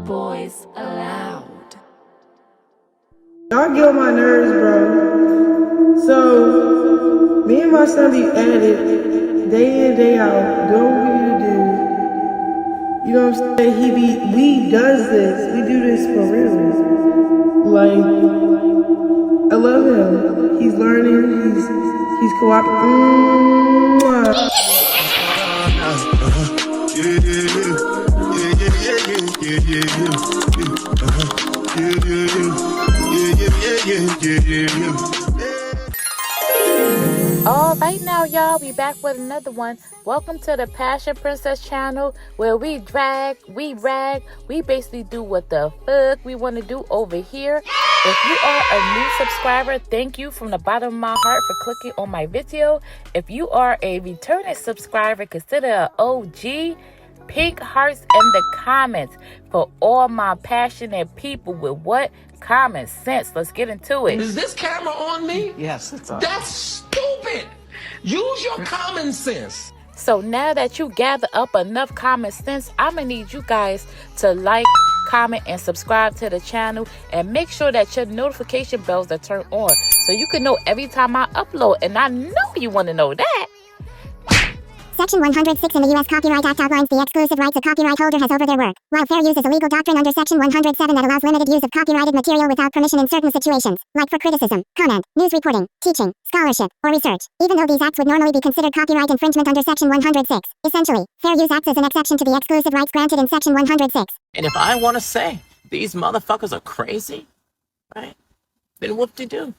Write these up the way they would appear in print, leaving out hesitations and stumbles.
boys allowed. Y'all get on my nerves, bro. So, me and my son be at it day in, day out, doing what we need to do. You know what I'm saying? We does this. We do this for real. Like, I love him. He's learning. He's cooperating. All right now, y'all, we back with another one. Welcome to the Passion Princess channel, where we drag, we rag, we basically do what the fuck we want to do over here. If you are a new subscriber, thank you from the bottom of my heart for clicking on my video. If you are a returning subscriber, consider an OG. Pink hearts in the comments for all my passionate people with what? Common sense. Let's get into it. Is this camera on me? Yes, it's on. That's stupid. Use your common sense. So now that you gather up enough common sense, I'm going to need you guys to like, comment, and subscribe to the channel. And make sure that your notification bells are turned on so you can know every time I upload. And I know you want to know that. Section 106 in the U.S. Copyright Act outlines the exclusive rights a copyright holder has over their work, while fair use is a legal doctrine under Section 107 that allows limited use of copyrighted material without permission in certain situations, like for criticism, comment, news reporting, teaching, scholarship, or research, even though these acts would normally be considered copyright infringement under Section 106. Essentially, fair use acts as an exception to the exclusive rights granted in Section 106. And if I want to say these motherfuckers are crazy, right, then whoop-de-doo.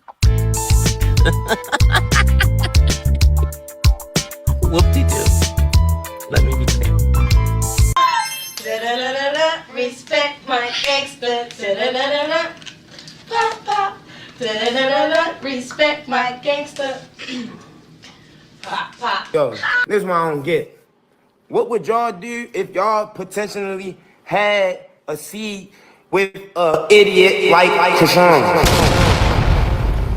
Whoop-de-doo. Let me be clear. Respect my gangster. Pop, pop. Respect my gangster. Pop, pop. Yo, this is what I don't get. What would y'all do if y'all potentially had a seed with an idiot like Chrisean?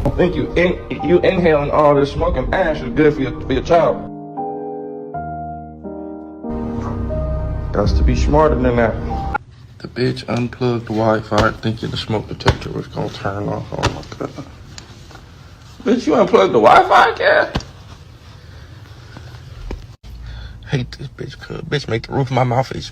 I think you inhaling all this smoking ash is good for your child. Got to be smarter than that. The bitch unplugged the Wi-Fi thinking the smoke detector was gonna turn off. Oh my god. Bitch, you unplugged the Wi-Fi, cat? Hate this bitch, cuz bitch make the roof of my mouth is.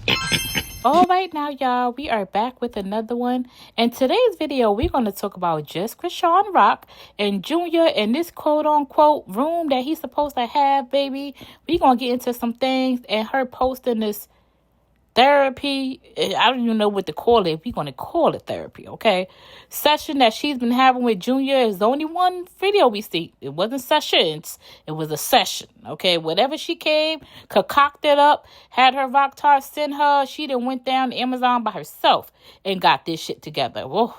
All right now, y'all, we are back with another one. In today's video, we're going to talk about just Chrisean Rock and Junior in this quote-unquote room that he's supposed to have, baby. We're going to get into some things and her posting this therapy. I don't even know what to call it. We're going to call it therapy, okay? Session that she's been having with Junior is the only one video we see. It wasn't sessions. It was a session, okay? Whatever she came, concocted up, had her Rocktar send her. She done went down to Amazon by herself and got this shit together. Whoa.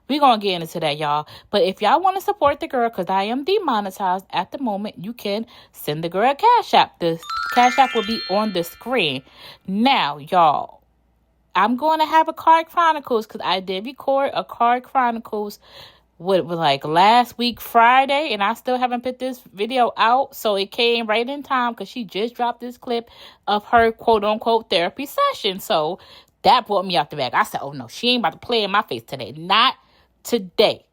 We're going to get into that, y'all. But if y'all want to support the girl, because I am demonetized at the moment, you can send the girl a Cash App. The Cash App will be on the screen. Now, y'all, I'm going to have a Card Chronicles, because I did record a Card Chronicles with like last week Friday, and I still haven't put this video out. So it came right in time, because she just dropped this clip of her quote-unquote therapy session. So that brought me out the bag. I said, oh no, she ain't about to play in my face today. Not today.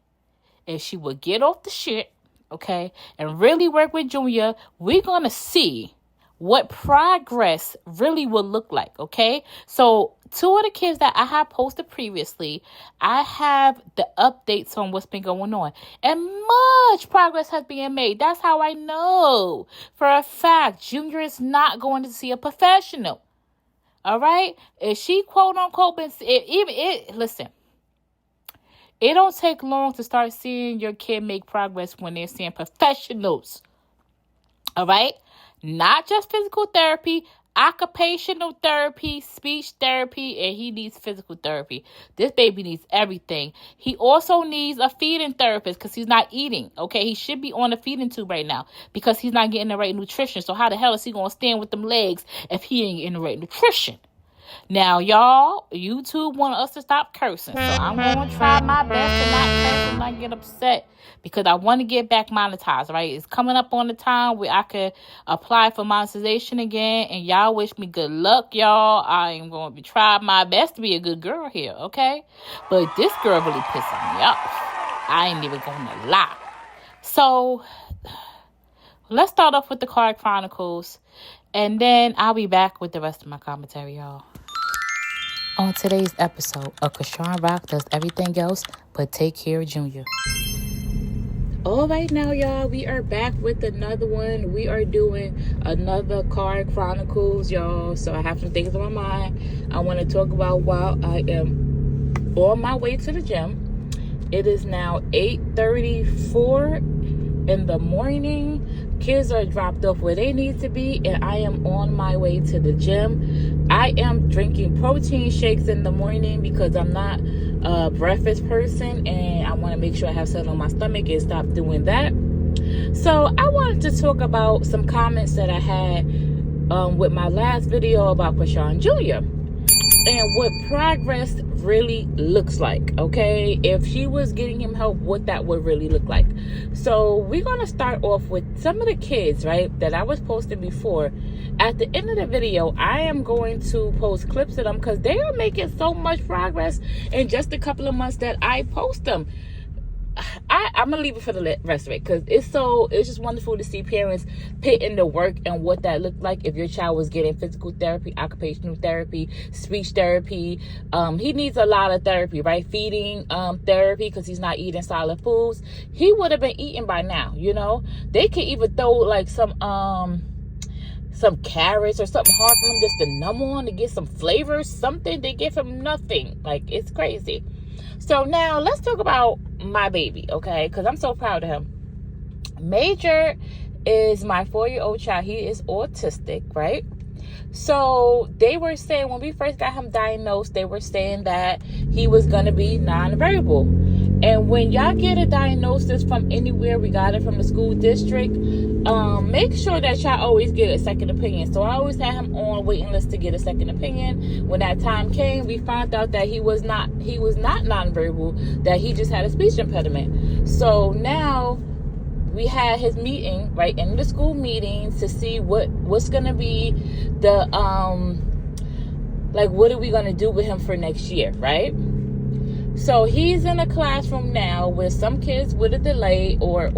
If she would get off the shit, okay, and really work with Junior, we're going to see what progress really will look like, okay? So 2 of the kids that I have posted previously, I have the updates on what's been going on. And much progress has been made. That's how I know for a fact Junior is not going to see a professional. All right? If she quote unquote listen. It don't take long to start seeing your kid make progress when they're seeing professionals. All right? Not just physical therapy, occupational therapy, speech therapy, and he needs physical therapy. This baby needs everything. He also needs a feeding therapist because he's not eating. Okay? He should be on a feeding tube right now because he's not getting the right nutrition. So how the hell is he going to stand with them legs if he ain't getting the right nutrition? Now, y'all, YouTube want us to stop cursing. So I'm going to try my best to not curse and not get upset because I want to get back monetized, right? It's coming up on the time where I could apply for monetization again. And y'all wish me good luck, y'all. I am going to be trying my best to be a good girl here, okay? But this girl really pissing me off. I ain't even going to lie. So let's start off with the Card Chronicles. And then I'll be back with the rest of my commentary, y'all. On today's episode, Chrisean Rock does everything else but take care of Junior. All right, now, y'all, we are back with another one. We are doing another Card Chronicles, y'all. So I have some things on my mind I want to talk about while I am on my way to the gym. It is now 8:34 in the morning. Kids are dropped off where they need to be, and I am on my way to the gym. I am drinking protein shakes in the morning because I'm not a breakfast person, and I want to make sure I have something on my stomach and stop doing that. So I wanted to talk about some comments that I had with my last video about Chrisean Jr. and what progress really looks like, okay? If she was getting him help, what that would really look like. So we're going to start off with some of the kids, right, that I was posting before. At the end of the video, I am going to post clips of them because they are making so much progress in just a couple of months that I post them. I'm gonna leave it for the rest of it because it's just wonderful to see parents put in the work and what that looked like. If your child was getting physical therapy, occupational therapy, speech therapy, he needs a lot of therapy, right? Feeding therapy because he's not eating solid foods. He would have been eating by now, you know. They could even throw like some carrots or something hard for him just to numb on to get some flavor, something. They give him nothing. Like, it's crazy. So now let's talk about my baby, okay? Because I'm so proud of him. Major is my 4-year-old child. He is autistic, right? So they were saying when we first got him diagnosed, they were saying that he was going to be nonverbal. And when y'all get a diagnosis from anywhere, we got it from the school district, make sure that y'all always get a second opinion. So I always had him on waiting list to get a second opinion. When that time came, we found out that he was not nonverbal, that he just had a speech impediment. So now we had his meeting, right, in the school meeting to see what's going to be the, like, what are we going to do with him for next year, right? So he's in a classroom now with some kids with a delay or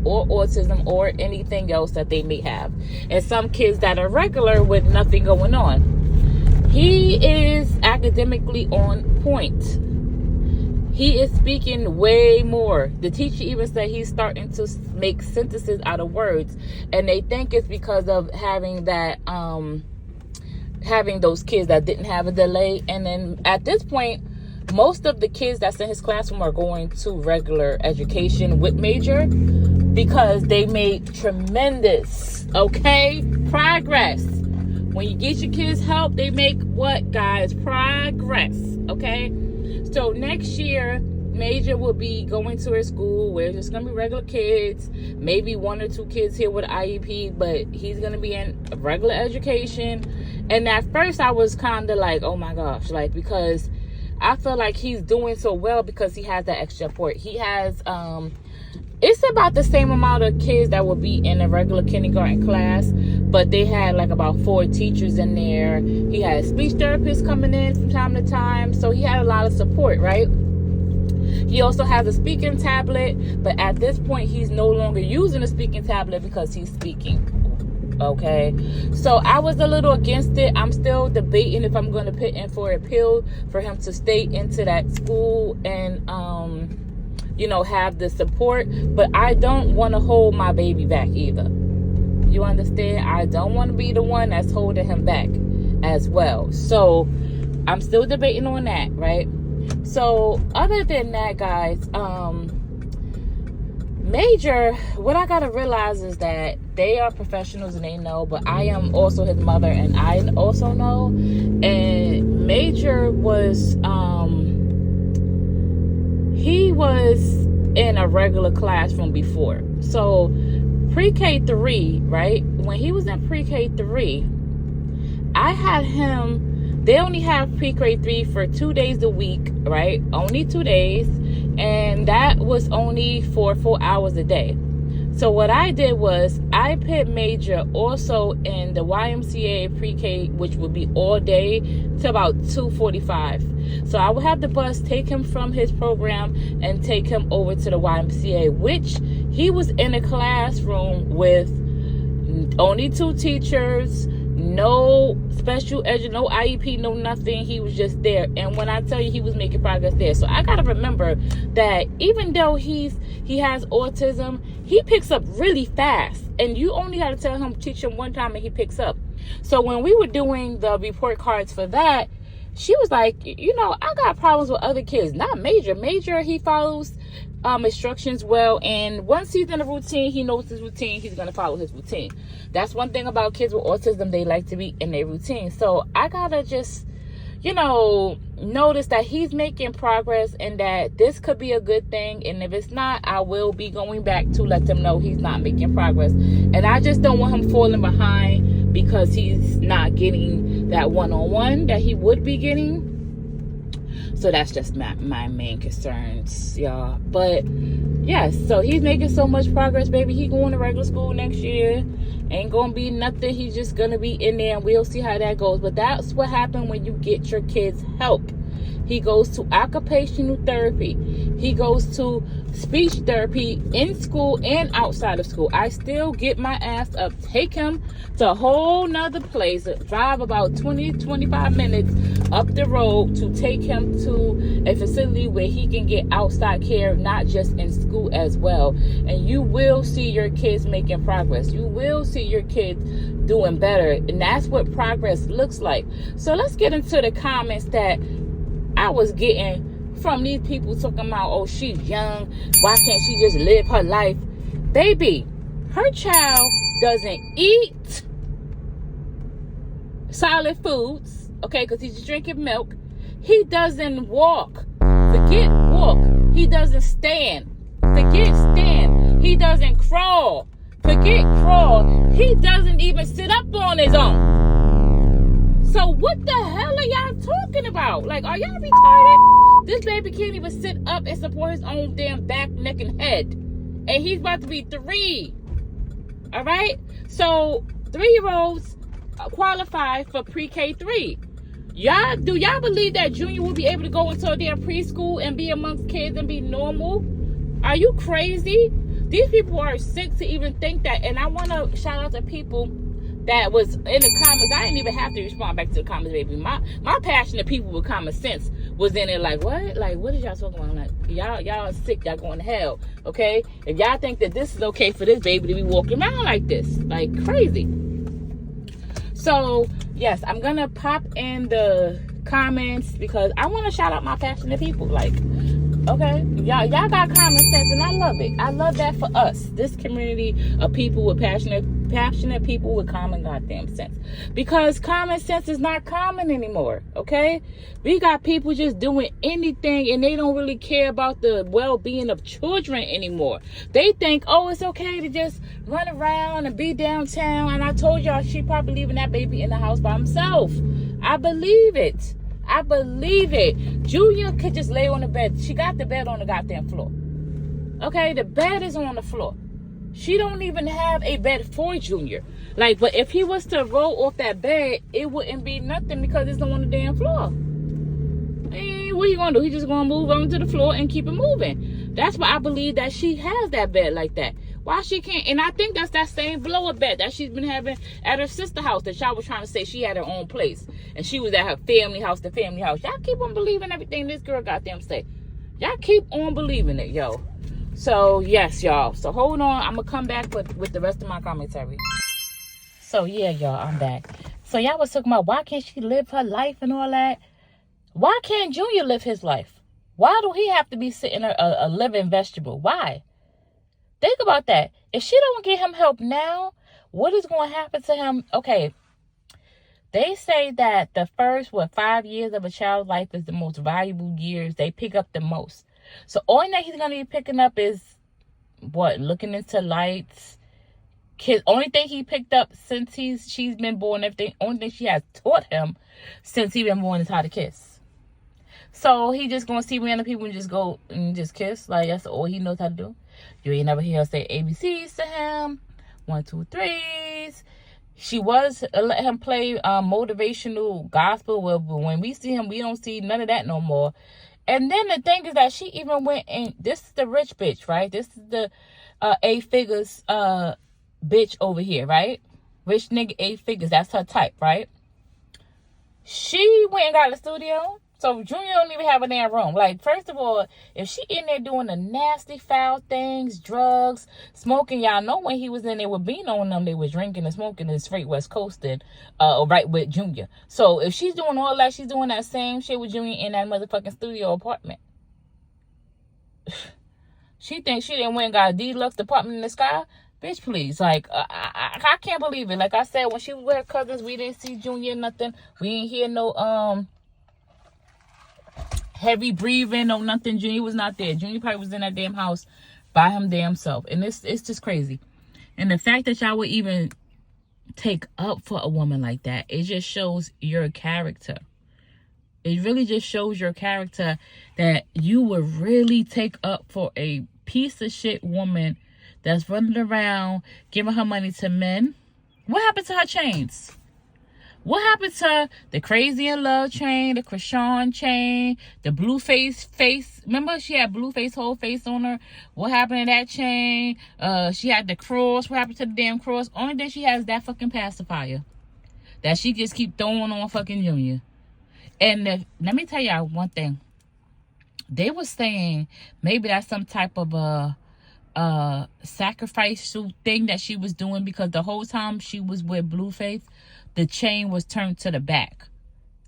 autism or anything else that they may have. And some kids that are regular with nothing going on. He is academically on point. He is speaking way more. The teacher even said he's starting to make sentences out of words. And they think it's because of having that, having those kids that didn't have a delay. And then at this point, most of the kids that's in his classroom are going to regular education with Major because they made tremendous, okay, progress. When you get your kids help, they make what, guys? Progress, okay? So next year, Major will be going to her school where there's going to be regular kids, maybe 1 or 2 kids here with IEP, but he's going to be in regular education. And at first I was kind of like, oh my gosh, like, because I feel like he's doing so well because he has that extra support. He has, it's about the same amount of kids that would be in a regular kindergarten class, but they had like about 4 teachers in there. He had speech therapists coming in from time to time, so he had a lot of support, right? He also has a speaking tablet, but at this point, he's no longer using a speaking tablet because he's speaking. Okay, so I was a little against it. I'm still debating if I'm going to put in for an appeal for him to stay into that school and, you know, have the support. But I don't want to hold my baby back either. You understand? I don't want to be the one that's holding him back as well. So I'm still debating on that, right? So other than that, guys, Major, what I gotta realize is that they are professionals and they know, but I am also his mother and I also know. And Major was, he was in a regular classroom before. So pre-K 3, right? When he was in pre-K 3, I had him they only have pre-K 3 for 2 days a week, right? Only 2 days. And that was only for 4 hours a day. So what I did was I put major also in the YMCA pre-K, which would be all day to about 2:45. So I would have the bus take him from his program and take him over to the YMCA, which he was in a classroom with only 2 teachers, no special edu, no IEP, no nothing. He was just there. And when I tell you, he was making progress there. So I got to remember that even though he has autism, he picks up really fast. And you only got to tell him, teach him one time, and he picks up. So when we were doing the report cards for that, she was like, you know, I got problems with other kids. Not Major. Major, he follows instructions well, and once he's in a routine, he knows his routine, he's going to follow his routine. That's one thing about kids with autism, they like to be in their routine. So I gotta just, you know, notice that he's making progress and that this could be a good thing. And if it's not, I will be going back to let them know he's not making progress. And I just don't want him falling behind because he's not getting that one-on-one that he would be getting. So that's just my main concerns, y'all. But yes, so he's making so much progress, baby. He going to regular school next year. Ain't gonna be nothing. He's just gonna be in there, and we'll see how that goes. But that's what happened when you get your kids help. He goes to occupational therapy. He goes to speech therapy in school and outside of school. I still get my ass up, take him to a whole nother place, drive about 20-25 minutes up the road to take him to a facility where he can get outside care, not just in school as well. And you will see your kids making progress. You will see your kids doing better. And that's what progress looks like. So let's get into the comments that I was getting from these people talking about, oh, she's young. Why can't she just live her life? Baby, her child doesn't eat solid foods, okay, because he's drinking milk. He doesn't walk. Forget walk. He doesn't stand. Forget stand. He doesn't crawl. Forget crawl. He doesn't even sit up on his own. So what the hell are y'all talking about? Like, are y'all retarded? This baby can't even sit up and support his own damn back, neck, and head. And he's about to be 3. All right? So 3-year-olds qualify for pre-K 3. Do y'all believe that Junior will be able to go into a damn preschool and be amongst kids and be normal? Are you crazy? These people are sick to even think that. And I want to shout out to people that was in the comments. I didn't even have to respond back to the comments, baby. My passionate people with common sense was in there like, what? Like, what is y'all talking about? Like, y'all sick, y'all going to hell, okay? If y'all think that this is okay for this baby to be walking around like this, like crazy. So, yes, I'm going to pop in the comments because I want to shout out my passionate people. Like, okay, y'all got common sense, and I love it. I love that for us, this community of people with passionate people with common goddamn sense. Because common sense is not common anymore, okay? We got people just doing anything, and they don't really care about the well-being of children anymore. They think, oh, it's okay to just run around and be downtown. And I told y'all, she probably leaving that baby in the house by himself. I believe it. I believe it. Junior could just lay on the bed. She got the bed on the goddamn floor. Okay, the bed is on the floor. She don't even have a bed for Junior. Like, but if he was to roll off that bed, it wouldn't be nothing because it's on the damn floor. Hey, what are you gonna do? He just gonna move onto the floor and keep it moving. That's why I believe that she has that bed like that. Why she can't? And I think that's that same blow up bed that she's been having at her sister's house that y'all was trying to say she had her own place. And she was at her family house, the family house. Y'all keep on believing everything this girl goddamn say. Y'all keep on believing it, yo. So, yes, y'all. So, hold on. I'm going to come back with the rest of my commentary. So, yeah, y'all, I'm back. So, y'all was talking about why can't she live her life and all that? Why can't Junior live his life? Why do he have to be sitting a living vegetable? Why? Think about that. If she don't get him help now, what is going to happen to him? Okay, they say that the first, 5 years of a child's life is the most valuable years. They pick up the most. So all that he's going to be picking up is, looking into lights, Kiss. Only thing he picked up since she's been born, everything. Only thing she has taught him since he been born is how to kiss. So he just gonna see random people and just go and just kiss. Like, that's all he knows how to do. You ain't never hear her say ABCs to him. 1, 2, 3s. She was let him play motivational gospel. Well, but when we see him, we don't see none of that no more. And then the thing is that she even went and this is the rich bitch, right? This is the 8 figures bitch over here, right? Rich nigga 8 figures. That's her type, right? She went and got a studio. So Junior don't even have a damn room. Like, first of all, if she in there doing the nasty foul things, drugs, smoking, y'all know when he was in there with Bino and them, they was drinking and smoking in straight West Coast and right with Junior. So if she's doing all that, she's doing that same shit with Junior in that motherfucking studio apartment. She thinks she didn't went and got a deluxe apartment in the sky. Bitch, please. Like, I can't believe it. Like I said, when she was with her cousins, we didn't see Junior nothing. We didn't hear no heavy breathing or nothing. Junior was not there. Junior probably was in that damn house by him damn self. And it's just crazy. And the fact that y'all would even take up for a woman like that, it just shows your character. It really just shows your character that you would really take up for a piece of shit woman that's running around giving her money to men. What happened to her chains? What happened to the Crazy in Love chain, the Chrisean chain, the Blueface face? Remember she had Blueface whole face on her? What happened to that chain? She had the cross. What happened to the damn cross? Only thing she has is that fucking pacifier that she just keep throwing on fucking Junior. And let me tell y'all one thing. They were saying maybe that's some type of a sacrificial thing that she was doing, because the whole time she was with Blueface, the chain was turned to the back.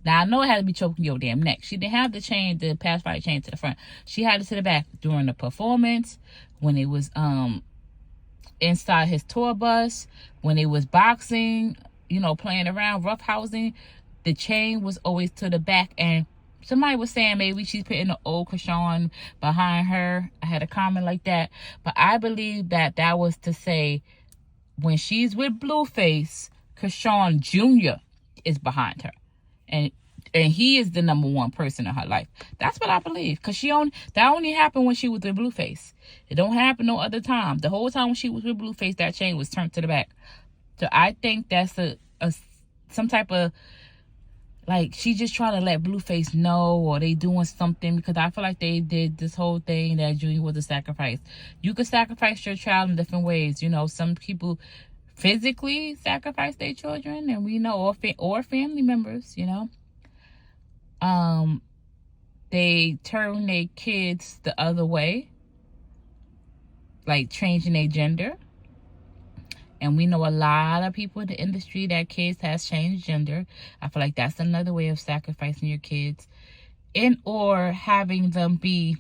Now, I know it had to be choking your damn neck. She didn't have the chain, the pacifier chain to the front. She had it to the back during the performance, when it was inside his tour bus, when it was boxing, you know, playing around, roughhousing. The chain was always to the back. And somebody was saying maybe she's putting the old Chrisean behind her. I had a comment like that. But I believe that that was to say when she's with Blueface, Chrisean Jr. is behind her. And he is the number one person in her life. That's what I believe. Because that only happened when she was with Blueface. It don't happen no other time. The whole time when she was with Blueface, that chain was turned to the back. So I think that's some type of, like, she just trying to let Blueface know, or they doing something, because I feel like they did this whole thing that Junior was a sacrifice. You could sacrifice your child in different ways. You know, some people physically sacrifice their children, and we know, or family members, you know. They turn their kids the other way, like changing their gender. And we know a lot of people in the industry that kids has changed gender. I feel like that's another way of sacrificing your kids, or having them be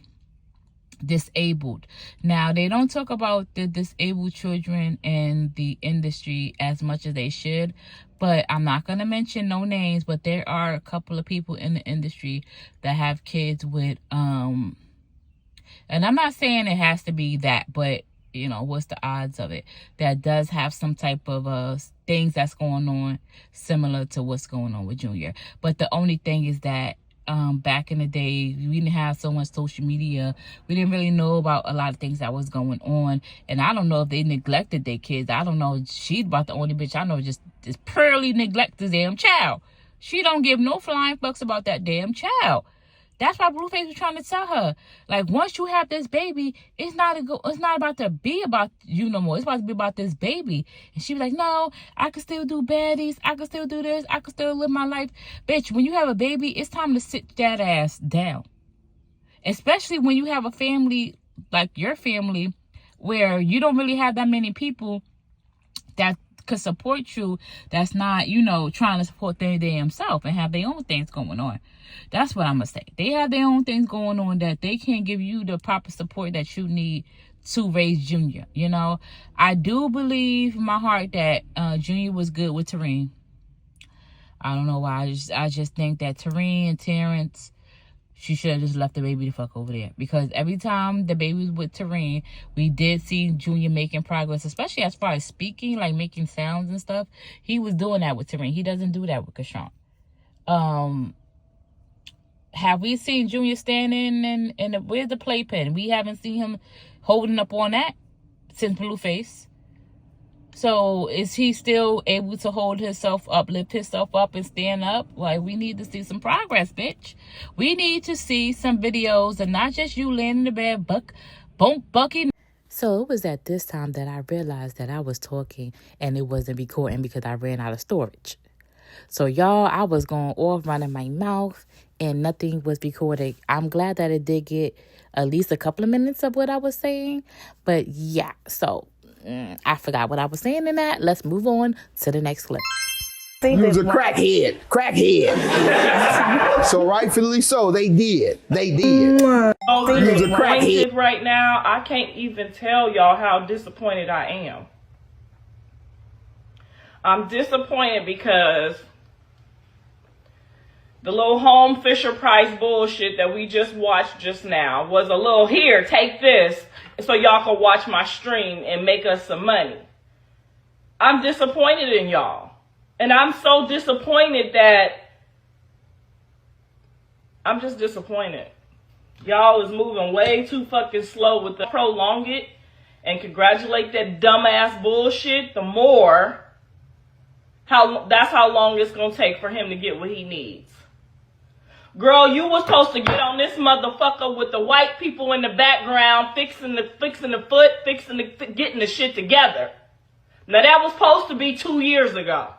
disabled. Now, they don't talk about the disabled children in the industry as much as they should, but I'm not going to mention no names, but there are a couple of people in the industry that have kids with and I'm not saying it has to be that, but you know, what's the odds of it, that does have some type of things that's going on similar to what's going on with Junior. But the only thing is that back in the day, we didn't have so much social media. We didn't really know about a lot of things that was going on. And I don't know if they neglected their kids. I don't know. She's about the only bitch I know just purely neglect the damn child. She don't give no flying fucks about that damn child. That's why Blueface was trying to tell her, like, once you have this baby, it's not about to be about you no more. It's about to be about this baby. And she was like, no, I can still do baddies. I can still do this. I can still live my life. Bitch, when you have a baby, it's time to sit that ass down. Especially when you have a family like your family, where you don't really have that many people that could support you, that's not, you know, trying to support their damn self and have their own things going on. That's what I'm gonna say. They have their own things going on that they can't give you the proper support that you need to raise Junior. You know, I do believe in my heart that Junior was good with Tareen. I don't know why. I just think that Tareen and Terrence she should have just left the baby the fuck over there. Because every time the baby was with Tareen, we did see Junior making progress, especially as far as speaking, like making sounds and stuff. He was doing that with Tareen. He doesn't do that with Chrisean. Have we seen Junior standing and where's the playpen? We haven't seen him holding up on that since Blueface. So is he still able to hold himself up, lift himself up and stand up? Like, we need to see some progress, bitch. We need to see some videos and not just you laying in the bed, bucking. So it was at this time that I realized that I was talking and it wasn't recording because I ran out of storage. So y'all, I was going off running my mouth and nothing was recorded. I'm glad that it did get at least a couple of minutes of what I was saying. But yeah, so I forgot what I was saying in that. Let's move on to the next clip. You was a crackhead. So rightfully so, they did. You was a crackhead. Right now, I can't even tell y'all how disappointed I am. I'm disappointed because the little home Fisher-Price bullshit that we just watched just now was a little, here, take this, so y'all can watch my stream and make us some money. I'm disappointed in y'all. And I'm so disappointed that I'm just disappointed. Y'all is moving way too fucking slow with the prolong it and congratulate that dumbass bullshit. The more, that's how long it's going to take for him to get what he needs. Girl, you was supposed to get on this motherfucker with the white people in the background fixing the foot, getting the shit together. Now that was supposed to be 2 years ago.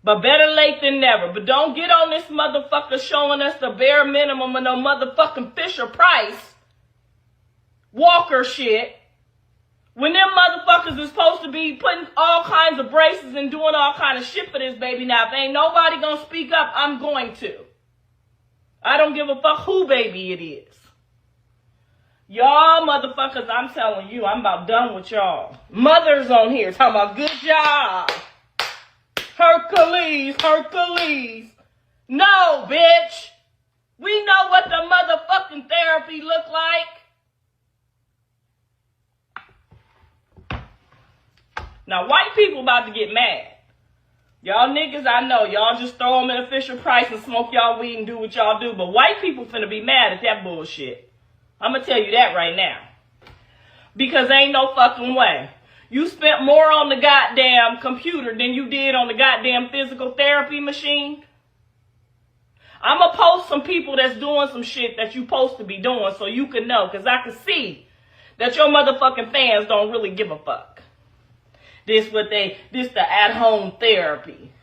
But better late than never. But don't get on this motherfucker showing us the bare minimum of no motherfucking Fisher-Price Walker shit. When them motherfuckers is supposed to be putting all kinds of braces and doing all kind of shit for this baby. Now, if ain't nobody gonna speak up, I'm going to. I don't give a fuck who baby it is. Y'all motherfuckers, I'm telling you, I'm about done with y'all. Mothers on here talking about good job. Hercules. No, bitch. We know what the motherfucking therapy look like. Now, white people about to get mad. Y'all niggas, I know, y'all just throw them in a Fisher-Price and smoke y'all weed and do what y'all do. But white people finna be mad at that bullshit. I'm gonna tell you that right now. Because ain't no fucking way. You spent more on the goddamn computer than you did on the goddamn physical therapy machine. I'm gonna post some people that's doing some shit that you supposed to be doing so you can know. Because I can see that your motherfucking fans don't really give a fuck. This the at-home therapy.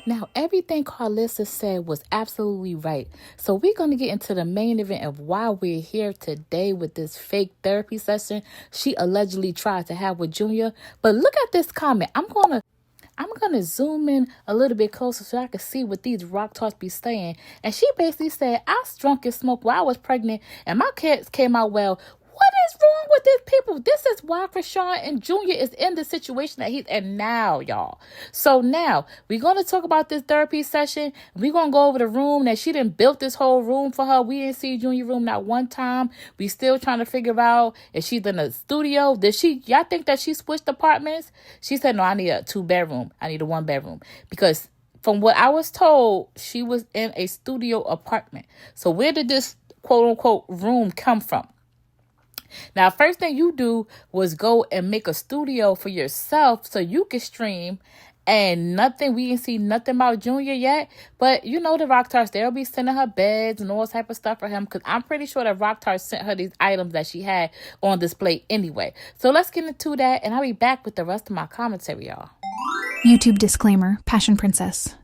Now, everything Carlissa said was absolutely right. So we're going to get into the main event of why we're here today with this fake therapy session she allegedly tried to have with Junior. But look at this comment. I'm going to zoom in a little bit closer so I can see what these rock talks be saying. And she basically said, I drunk and smoked while I was pregnant and my kids came out well. What is wrong with these people? This is why Chrisean and Junior is in the situation that he's in now, y'all. So now, we're going to talk about this therapy session. We're going to go over the room that she done built this whole room for her. We didn't see Junior room not one time. We still trying to figure out if she's in a studio. Y'all think that she switched apartments? She said, no, I need a 2-bedroom. I need a 1-bedroom. Because from what I was told, she was in a studio apartment. So where did this quote-unquote room come from? Now, first thing you do was go and make a studio for yourself so you can stream. And we didn't see nothing about Junior yet. But you know the Rockstars, they'll be sending her beds and all type of stuff for him. Because I'm pretty sure the Rockstars sent her these items that she had on display anyway. So let's get into that. And I'll be back with the rest of my commentary, y'all. YouTube disclaimer, Passion Princess.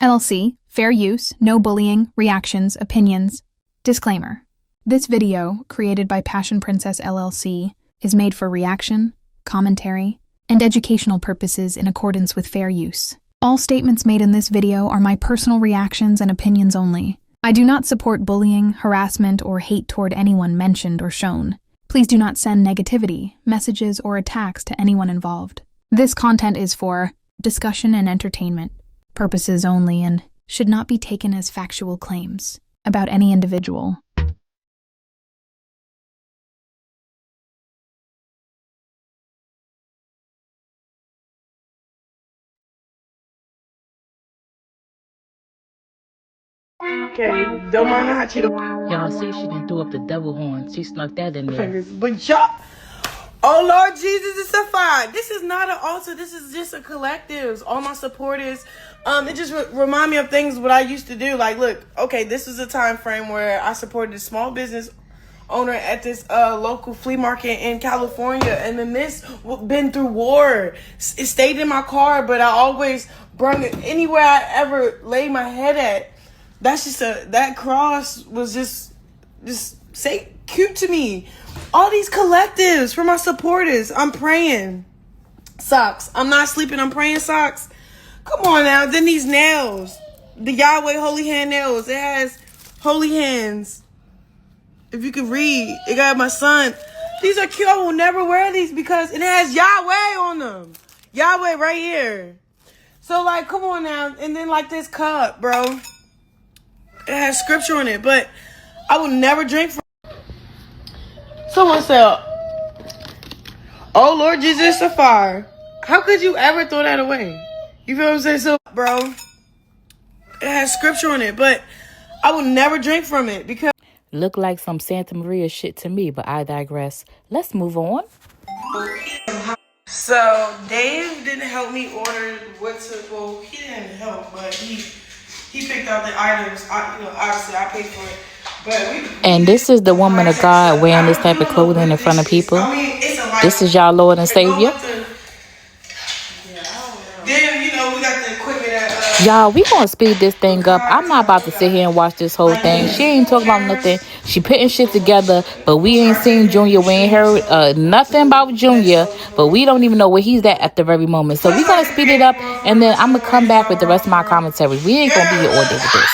LLC, fair use, no bullying, reactions, opinions. Disclaimer. This video, created by Passion Princess LLC, is made for reaction, commentary, and educational purposes in accordance with fair use. All statements made in this video are my personal reactions and opinions only. I do not support bullying, harassment, or hate toward anyone mentioned or shown. Please do not send negativity, messages, or attacks to anyone involved. This content is for discussion and entertainment. purposes only, and should not be taken as factual claims about any individual. Okay, don't mind the hot Cheeto Y'all see she done threw up the devil horn. She snuck that in there. fingers. But y'all, oh Lord Jesus, it's a fire. This is not an altar. This is just a collective. All my supporters. It just remind me of things what I used to do. Like, look, okay, this is a time frame where I supported a small business owner at this local flea market in California, and then this been through war. It stayed in my car, but I always brung it anywhere I ever laid my head at. That's just that cross was just say cute to me. All these collectives for my supporters. I'm praying. Socks. I'm not sleeping. I'm praying socks. Come on now. Then these nails. The Yahweh Holy Hand nails. It has holy hands. If you can read. It got my son. These are cute. I will never wear these because it has Yahweh on them. Yahweh right here. So like, come on now. And then like this cup, bro. It has scripture on it, but I will never drink from. Someone said, "Oh Lord Jesus, a fire." How could you ever throw that away? You feel what I'm saying? So, bro, it has scripture on it, but I will never drink from it because. Look like some Santa Maria shit to me, but I digress. Let's move on. So Dave didn't help me order what to. Well, he didn't help, but he picked out the items. Obviously I paid for it. But And this is the woman of God wearing this type of clothing in front of people. This is y'all Lord and Savior. Then, we got the equipment at, Y'all, we gonna speed this thing up. I'm not about to sit here and watch this whole thing. She ain't talking about nothing. She putting shit together, but we ain't seen Junior. We ain't heard nothing about Junior, but we don't even know where he's at the very moment. So we gonna speed it up, and then I'm gonna come back with the rest of my commentary. We ain't gonna be here all day with this.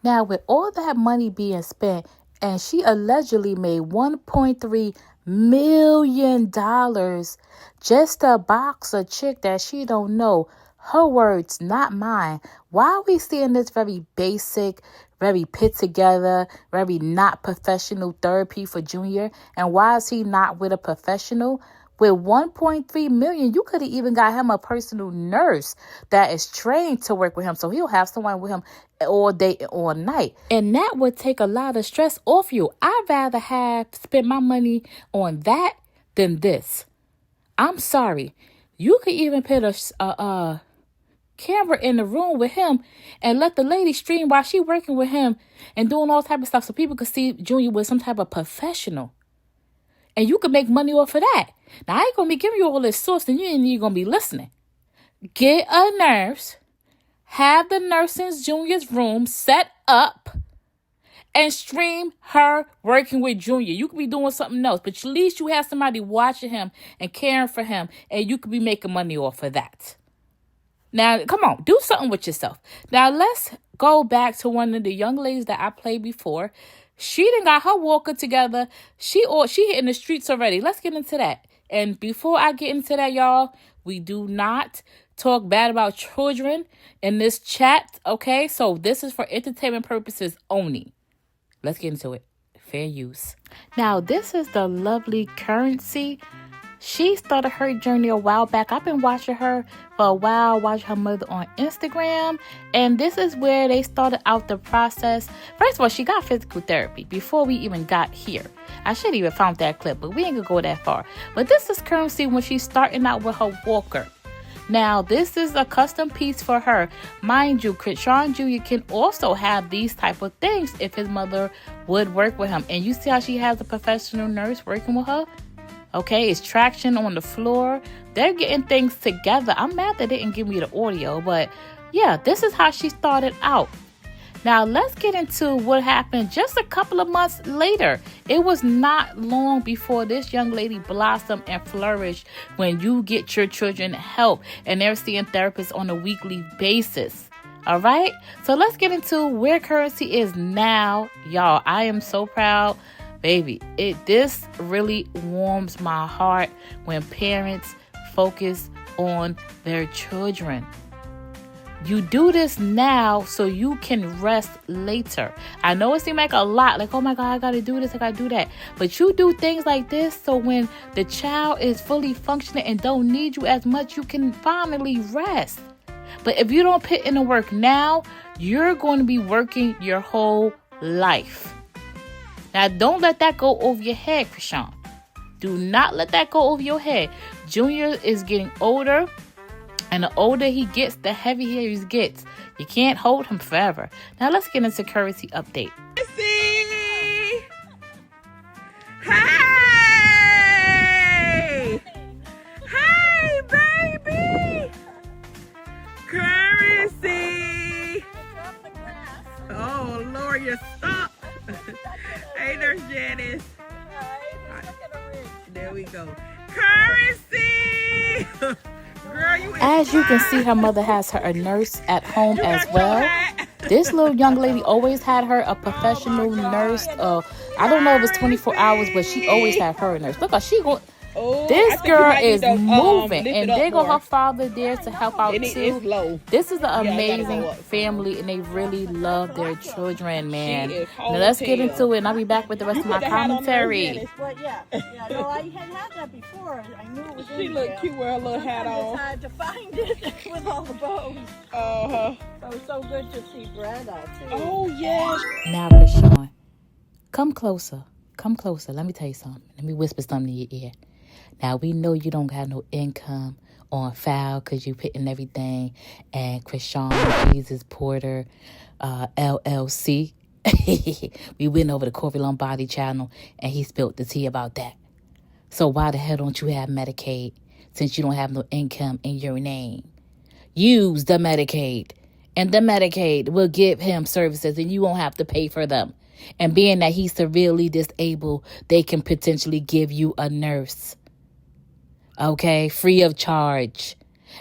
Now, with all that money being spent, and she allegedly made $1.3 million just to box a chick that she don't know. Her words, not mine. Why are we seeing this very basic, very put together, very not professional therapy for Junior? And why is he not with a professional? With $1.3 million, you could have even got him a personal nurse that is trained to work with him. So he'll have someone with him all day and all night. And that would take a lot of stress off you. I'd rather have spent my money on that than this. I'm sorry. You could even put a camera in the room with him and let the lady stream while she working with him and doing all type of stuff so people could see Junior with some type of professional. And you could make money off of that. Now, I ain't going to be giving you all this source and you ain't even going to be listening. Get a nurse, have the nurse in Junior's room set up, and stream her working with Junior. You could be doing something else, but at least you have somebody watching him and caring for him, and you could be making money off of that. Now, come on, do something with yourself. Now, let's go back to one of the young ladies that I played before. She done got her walker together. She hitting the streets already. Let's get into that. And before I get into that, y'all, we do not talk bad about children in this chat, okay? So this is for entertainment purposes only. Let's get into it. Fair use. Now, this is the lovely Currency. She started her journey a while back. I've been watching her for a while, watching her mother on Instagram. And this is where they started out the process. First of all, she got physical therapy before we even got here. I should even found that clip, but we ain't gonna go that far. But this is Currency when she's starting out with her walker. Now, this is a custom piece for her. Mind you, Chrisean Jr. can also have these type of things if his mother would work with him. And you see how she has a professional nurse working with her? Okay, it's traction on the floor. They're getting things together. I'm mad they didn't give me the audio, but yeah, this is how she started out. Now, let's get into what happened just a couple of months later. It was not long before this young lady blossomed and flourished when you get your children help and they're seeing therapists on a weekly basis. All right, so let's get into where Currency is now, y'all. I am so proud. Baby, this really warms my heart when parents focus on their children. You do this now so you can rest later. I know it seems like a lot, like, oh my God, I gotta do this, I gotta do that. But you do things like this so when the child is fully functioning and don't need you as much, you can finally rest. But if you don't put in the work now, you're going to be working your whole life. Now, don't let that go over your head, Chrisean. Do not let that go over your head. Junior is getting older, and the older he gets, the heavier he gets. You can't hold him forever. Now, let's get into Currency update. Hey! Hey! Hey, baby! Currency! Oh, Lord, you stop! Hey, Nurse Janice. There we go. Currency! Girl, As you can see, her mother has her a nurse at home as well. This little young lady always had her a professional nurse. I don't know if it's 24 hours, but she always had her a nurse. Look, she going. Oh, This girl is moving, lift and it up there go more. her father there to help out It's too. low. This is an gotta go amazing up. family, and they really love their children, man. She is Now let's get hotel. into it, and I'll be back with the rest of my put the hat on there commentary. again. But yeah, no, I had that before. I knew it was She in looked there. cute with her little hat Sometimes on. it's hard to find it with all the bows. Uh-huh. So it's so good to see Brenda too. Oh, yes. Now, Chrisean, come closer. Come closer. Let me tell you something. Let me whisper something in your ear. Now, we know you don't have no income on file because you putting everything and Chrisean Jesus Porter LLC. We went over to Corey Lombardi channel and he spilled the tea about that. So why the hell don't you have Medicaid since you don't have no income in your name? Use the Medicaid, and the Medicaid will give him services and you won't have to pay for them. And being that he's severely disabled, they can potentially give you a nurse. Okay, free of charge.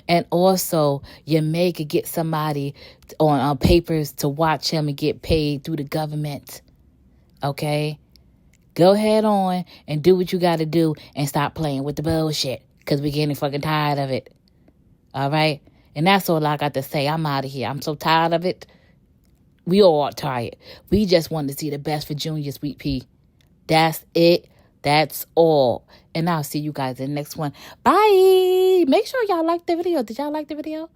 And also, you may could get somebody on papers to watch him and get paid through the government. Okay? Go ahead on and do what you got to do and stop playing with the bullshit because we're getting fucking tired of it. All right? And that's all I got to say. I'm out of here. I'm so tired of it. We all are tired. We just want to see the best for Junior, Sweet Pea. That's it. That's all. And I'll see you guys in the next one. Bye. Make sure y'all like the video. Did y'all like the video?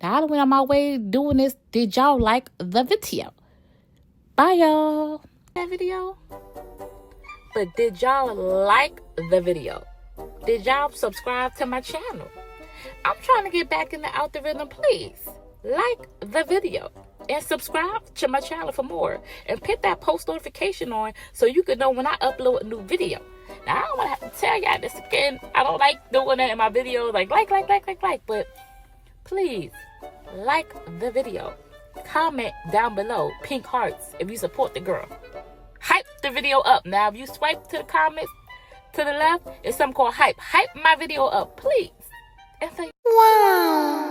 Now, I don't went on my way doing this. Did y'all like the video? Bye, y'all. That video? But did y'all like the video? Did y'all subscribe to my channel? I'm trying to get back in the algorithm. Please like the video and subscribe to my channel for more, and put that post notification on so you can know when I upload a new video. Now, I don't want to have to tell y'all this again. I don't like doing that in my videos, like, but please like the video. Comment down below, pink hearts, if you support the girl. Hype the video up. Now, if you swipe to the comments to the left, it's something called hype. Hype my video up, please. And say, wow.